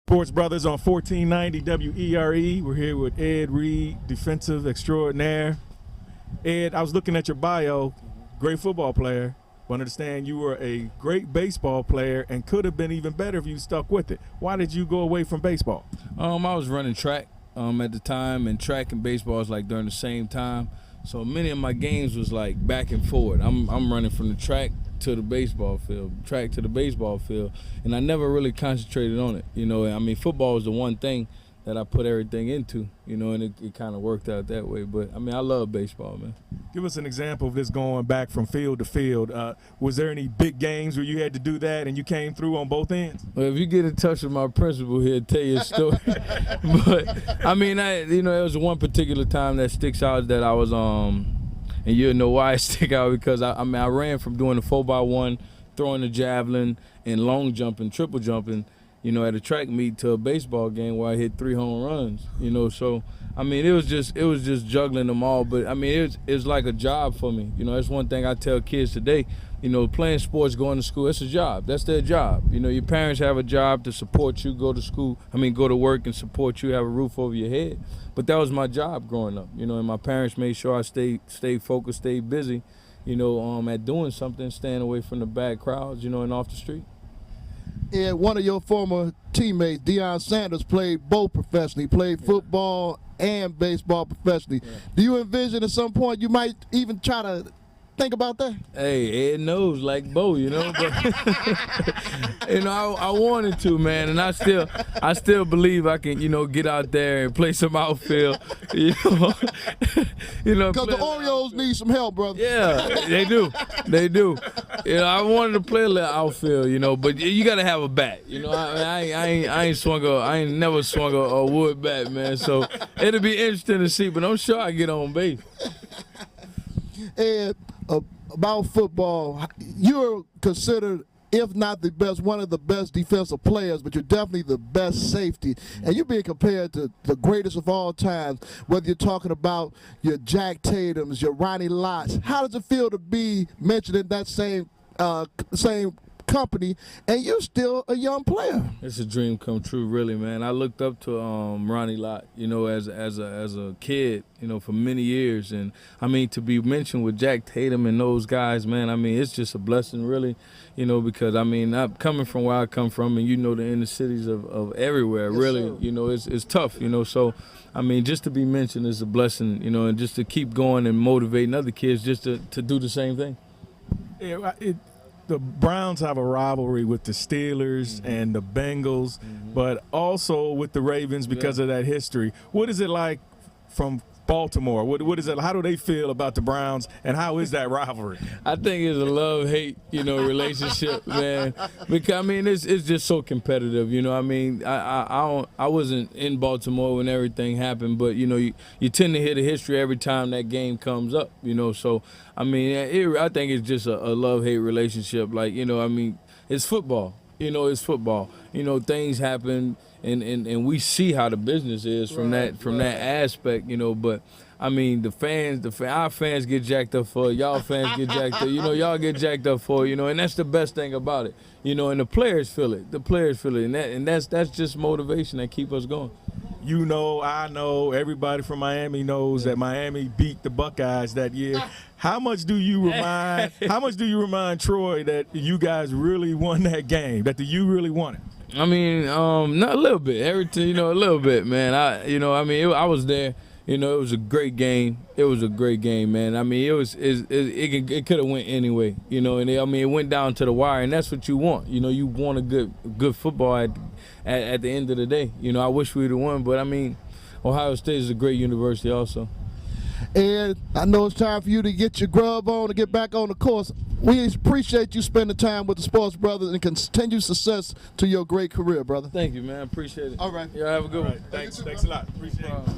Sports Brothers on 1490 WERE. We're here with Ed Reed, defensive extraordinaire. Ed, I was looking at your bio, great football player, but understand you were a great baseball player and could have been even better if you stuck with it. Why did you go away from baseball? I was running track at the time, and track and baseball was like during the same time. So many of my games was like back and forward. I'm running from the track to the baseball field, track to the baseball field, and I never really concentrated on it. You know, I mean, football was the one thing that I put everything into, you know, and it kind of worked out that way. But, I mean, I love baseball, man. Give us an example of this going back from field to field. Was there any big games where you had to do that and you came through on both ends? Well, if you get in touch with my principal, he'll tell you a story. But, I mean, it was one particular time that sticks out that I was and you'll know why it stick out, because I ran from doing the 4x1, throwing the javelin, and long jumping, triple jumping, you know, at a track meet to a baseball game where I hit 3 home runs, you know. So, I mean, it was just juggling them all. But, I mean, it's like a job for me. You know, that's one thing I tell kids today. You know, playing sports, going to school, it's a job. That's their job. You know, your parents have a job to support you, go to work and support you, have a roof over your head. But that was my job growing up, you know, and my parents made sure I stayed focused, stayed busy, you know, at doing something, staying away from the bad crowds, you know, and off the street. And one of your former teammates, Deion Sanders, played both professionally. He played football and baseball professionally. Yeah. Do you envision at some point you might even try to think about that? Hey, Ed knows, like Bo, you know, but you know, I wanted to, man, and I still believe I can, you know, get out there and play some outfield, you know. Because the Orioles need some help, brother. Yeah, they do. You know, I wanted to play a little outfield, you know, but you got to have a bat. You know, I ain't never swung a wood bat, man. So it'll be interesting to see, but I'm sure I get on base. And about football, you're considered, if not the best, one of the best defensive players, but you're definitely the best safety. And you're being compared to the greatest of all times, whether you're talking about your Jack Tatums, your Ronnie Lotts. How does it feel to be mentioned in that same company, and you're still a young player? It's a dream come true, really, man. I looked up to Ronnie Lott, you know, as a kid, you know, for many years, and I mean, to be mentioned with Jack Tatum and those guys, man, I mean, it's just a blessing, really, you know, because I mean, I'm coming from where I come from, and you know, the inner cities of everywhere, yes, really, sir. You know, it's tough, you know, so I mean, just to be mentioned is a blessing, you know, and just to keep going and motivating other kids just to do the same thing. Yeah, the Browns have a rivalry with the Steelers and the Bengals, but also with the Ravens because of that history. What is it like from Baltimore? What is it? How do they feel about the Browns, and how is that rivalry? I think it's a love-hate, you know, relationship, man. Because I mean, it's just so competitive, you know. I mean, I wasn't in Baltimore when everything happened, but you know, you tend to hear the history every time that game comes up, you know. So I mean, I think it's just a love-hate relationship. Like, you know, I mean, it's football. You know, it's football. You know, things happen, and we see how the business is from that aspect. You know, but I mean, our fans get jacked up for it. Y'all fans get jacked up. You know, y'all get jacked up for it. You know, and that's the best thing about it. You know, and the players feel it. And that's just motivation that keep us going. You know, I know, everybody from Miami knows that Miami beat the Buckeyes that year. How much do you remind Troy that you guys really won that game, that the U really won it? I mean, not a little bit. Everything, you know, a little bit, man. I was there. You know, it was a great game. It was a great game, man. I mean, it could have went anyway. You know, and it went down to the wire, and that's what you want. You know, you want a good football at the end of the day. You know, I wish we'd have won, but I mean, Ohio State is a great university also. And I know it's time for you to get your grub on and get back on the course. We appreciate you spending time with the Sports Brothers, and continue success to your great career, brother. Thank you, man. Appreciate it. All right. Yeah, have a good one. Thanks a lot. Appreciate it.